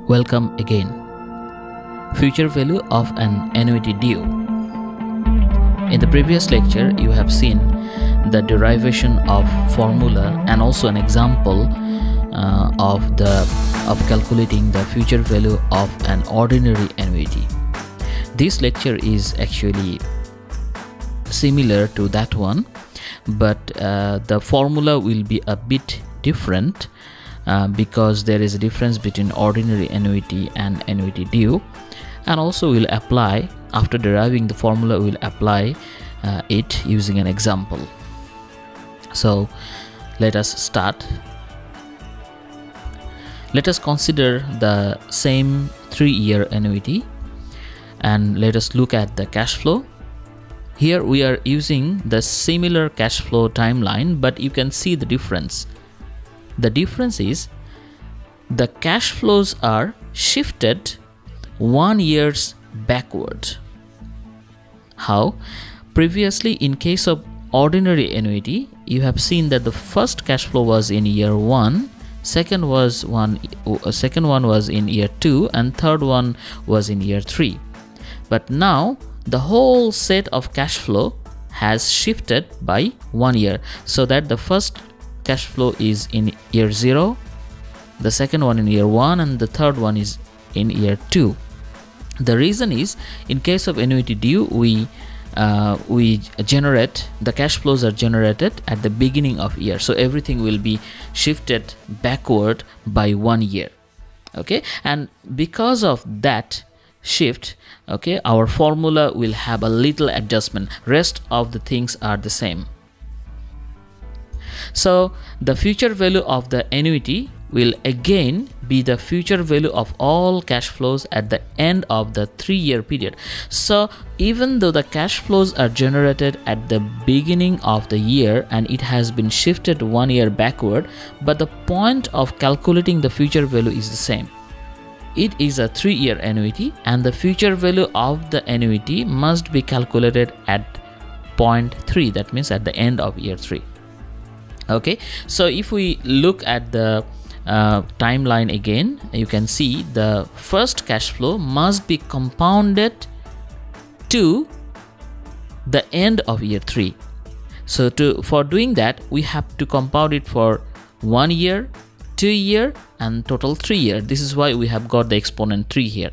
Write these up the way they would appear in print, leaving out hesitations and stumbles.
Welcome again. Future value of an annuity due. In the previous lecture, you have seen the derivation of formula and also an example of calculating the future value of an ordinary annuity. This lecture is actually similar to that one, but the formula will be a bit different because there is a difference between ordinary annuity and annuity due, and also we'll apply, after deriving the formula, we'll apply it using an example. So let us start. Let us consider the same 3-year annuity and let us look at the cash flow. Here we are using the similar cash flow timeline, but you can see the difference. The difference is the cash flows are shifted 1 year backward. How? Previously, in case of ordinary annuity, you have seen that the first cash flow was in year 1, second one was in year 2, and third one was in year 3. But now the whole set of cash flow has shifted by 1 year, so that the first cash flow is in year 0, the second one in year 1, and the third one is in year 2. The reason is, in case of annuity due, we generate, the cash flows are generated at the beginning of year, so everything will be shifted backward by 1 year. Okay, and because of that shift, okay, our formula will have a little adjustment. Rest of the things are the same. So the future value of the annuity will again be the future value of all cash flows at the end of the 3-year period. So even though the cash flows are generated at the beginning of the year and it has been shifted 1 year backward, but the point of calculating the future value is the same. It is a 3-year annuity and the future value of the annuity must be calculated at point 3, that means at the end of year 3. Okay, so if we look at the timeline again, you can see the first cash flow must be compounded to the end of year 3. So for doing that, we have to compound it for 1 year, 2 year, and total 3 year. This is why we have got the exponent 3 here.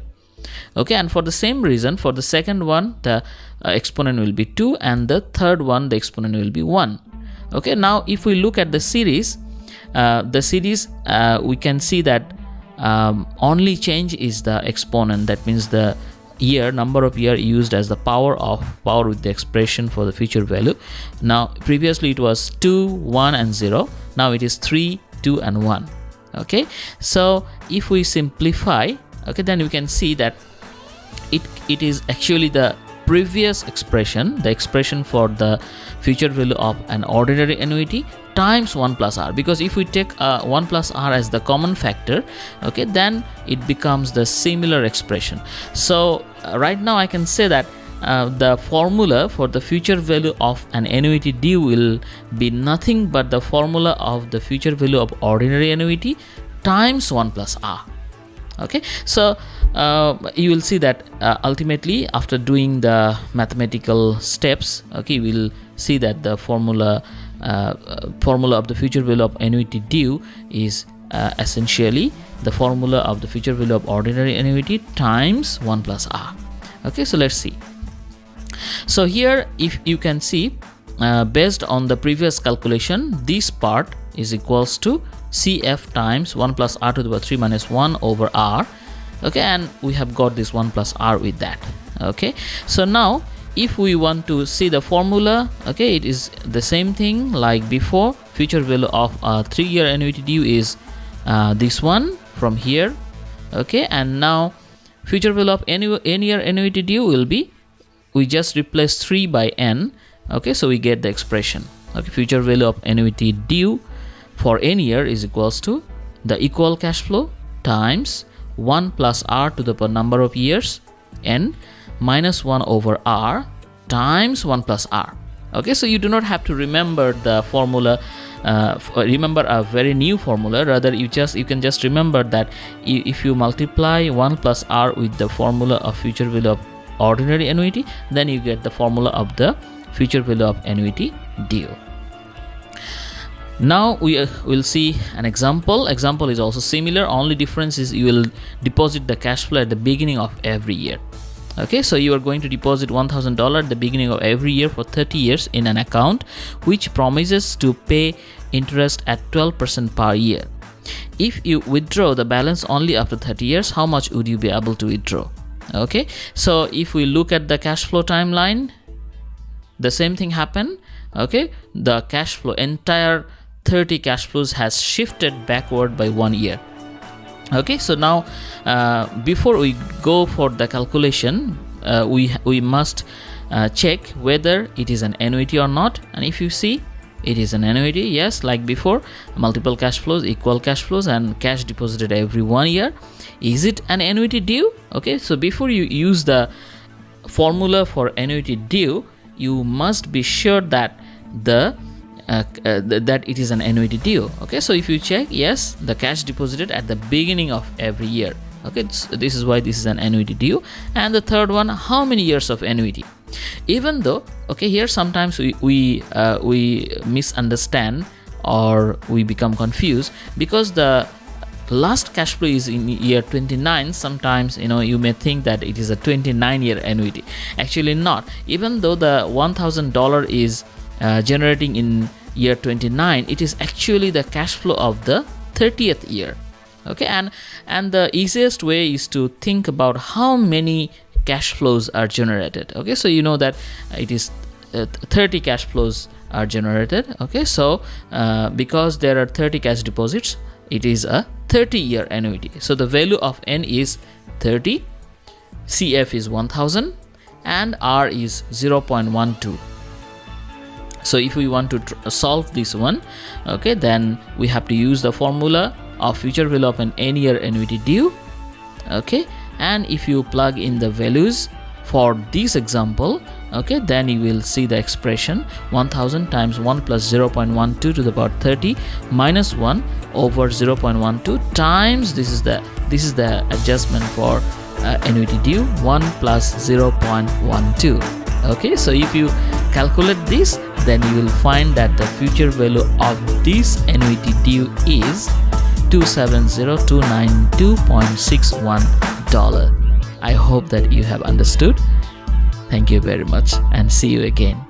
Okay, and for the same reason, for the second one, the exponent will be 2, and the third one, the exponent will be 1. Okay, now if we look at the series, we can see that only change is the exponent. That means the year, number of year used as the power with the expression for the future value. Now previously it was 2, 1, and 0. Now it is 3, 2, and 1. Okay, so if we simplify, okay, then we can see that it is actually the previous expression, the expression for the future value of an ordinary annuity, times 1 plus r, because if we take 1 plus r as the common factor, okay, then it becomes the similar expression. So right now I can say that the formula for the future value of an annuity due will be nothing but the formula of the future value of ordinary annuity times 1 plus r. Okay, so you will see that ultimately, after doing the mathematical steps, okay, we'll see that the formula of the future value of annuity due is essentially the formula of the future value of ordinary annuity times 1 plus r. Okay, so let's see. So here, if you can see, based on the previous calculation, this part is equals to CF times 1 plus r to the power 3 minus 1 over r. Okay, and we have got this 1 plus r with that. Okay, so now if we want to see the formula, okay, it is the same thing like before. Future value of a 3-year annuity due is this one from here. Okay, and now future value of any year annuity due will be, we just replace 3 by n. Okay, so we get the expression. Okay, future value of annuity due for n year is equals to the equal cash flow times 1 plus r to the power number of years n minus 1 over r times 1 plus r. Okay, so you do not have to remember the formula remember a very new formula. Rather, you can just remember that if you multiply 1 plus R with the formula of future value of ordinary annuity, then you get the formula of the future value of annuity due. Now we will see an example. Example is also similar, only difference is you will deposit the cash flow at the beginning of every year. Okay, so you are going to deposit $1,000 at the beginning of every year for 30 years in an account which promises to pay interest at 12% per year. If you withdraw the balance only after 30 years, how much would you be able to withdraw? Okay, so if we look at the cash flow timeline, the same thing happened. Okay, the cash flow, entire 30 cash flows has shifted backward by 1 year. Okay, so now before we go for the calculation, we must check whether it is an annuity or not. And if you see it is an annuity, yes, like before, multiple cash flows, equal cash flows, and cash deposited every 1 year. Is it an annuity due? Okay, so before you use the formula for annuity due, you must be sure that that it is an annuity due. Okay, so if you check, yes, the cash deposited at the beginning of every year. Okay, so this is why this is an annuity due. And the third one, how many years of annuity? Even though, okay, here sometimes we misunderstand or we become confused because the last cash flow is in year 29. Sometimes you may think that it is a 29-year annuity. Actually not. Even though the $1,000 is generating in year 29, it is actually the cash flow of the 30th year. Okay, and the easiest way is to think about how many cash flows are generated. Okay, so you know that it is 30 cash flows are generated. Okay, so because there are 30 cash deposits, it is a 30-year annuity. So the value of N is 30, CF is 1000, and R is 0.12. So if we want to solve this one, okay, then we have to use the formula of future value of an n-year annuity due. Okay, and if you plug in the values for this example, okay, then you will see the expression 1000 times 1 plus 0.12 to the power 30 minus 1 over 0.12 times this is the adjustment for annuity due 1 plus 0.12. Okay, so if you calculate this, then you will find that the future value of this annuity due is $270,292.61. I hope that you have understood. Thank you very much and see you again.